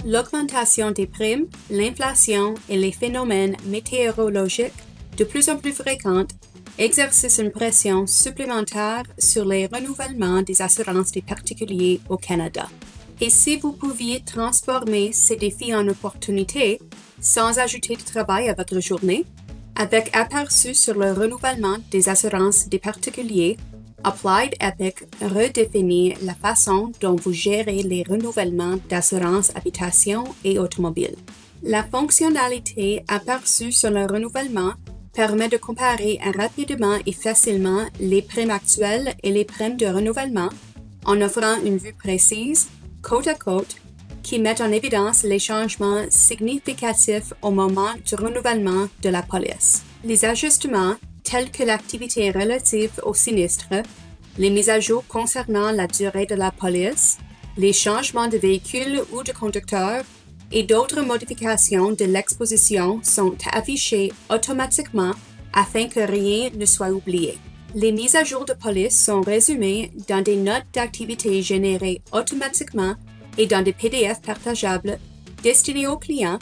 l'augmentation des primes, l'inflation et les phénomènes météorologiques de plus en plus fréquents exercent une pression supplémentaire sur les renouvellements des assurances des particuliers au Canada. Et si vous pouviez transformer ces défis en opportunités sans ajouter de travail à votre journée, avec aperçu sur le renouvellement des assurances des particuliers, Applied Epic redéfinit la façon dont vous gérez les renouvellements d'assurance habitation et automobile. La fonctionnalité aperçue sur le renouvellement permet de comparer rapidement et facilement les primes actuelles et les primes de renouvellement en offrant une vue précise, côte à côte, qui met en évidence les changements significatifs au moment du renouvellement de la police. Les ajustements tels que l'activité relative au sinistre, les mises à jour concernant la durée de la police, les changements de véhicule ou de conducteur et d'autres modifications de l'exposition sont affichées automatiquement afin que rien ne soit oublié. Les mises à jour de police sont résumées dans des notes d'activité générées automatiquement et dans des PDF partageables destinés aux clients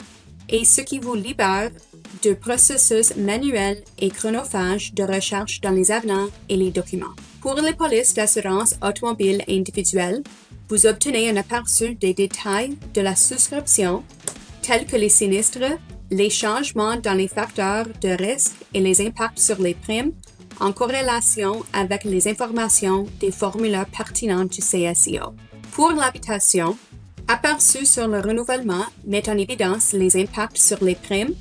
et ce qui vous libère de processus manuels et chronophages de recherche dans les avenants et les documents. Pour les polices d'assurance automobile individuelle, vous obtenez un aperçu des détails de la souscription, tels que les sinistres, les changements dans les facteurs de risque et les impacts sur les primes, en corrélation avec les informations des formulaires pertinents du CSIO. Pour l'habitation, aperçu sur le renouvellement met en évidence les impacts sur les primes,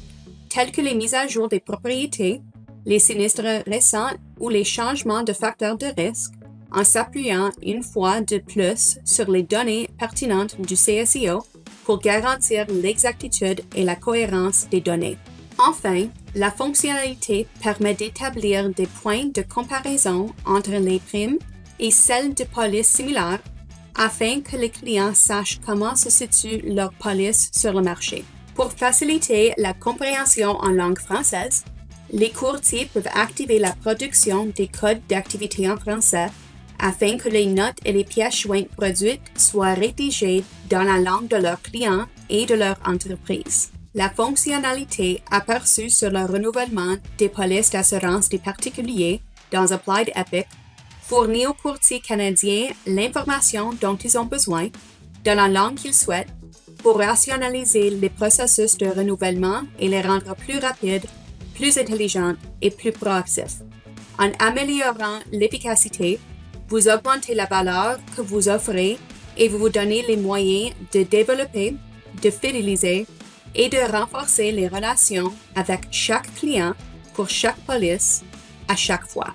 tels que les mises à jour des propriétés, les sinistres récents ou les changements de facteurs de risque, en s'appuyant une fois de plus sur les données pertinentes du CSIO pour garantir l'exactitude et la cohérence des données. Enfin, la fonctionnalité permet d'établir des points de comparaison entre les primes et celles de polices similaires afin que les clients sachent comment se situe leur police sur le marché. Pour faciliter la compréhension en langue française, les courtiers peuvent activer la production des codes d'activité en français afin que les notes et les pièces jointes produites soient rédigées dans la langue de leurs clients et de leur entreprise. La fonctionnalité aperçue sur le renouvellement des polices d'assurance des particuliers dans Applied Epic fournit aux courtiers canadiens l'information dont ils ont besoin, dans la langue qu'ils souhaitent, pour rationaliser les processus de renouvellement et les rendre plus rapides, plus intelligents et plus proactifs. En améliorant l'efficacité, vous augmentez la valeur que vous offrez et vous vous donnez les moyens de développer, de fidéliser et de renforcer les relations avec chaque client pour chaque police à chaque fois.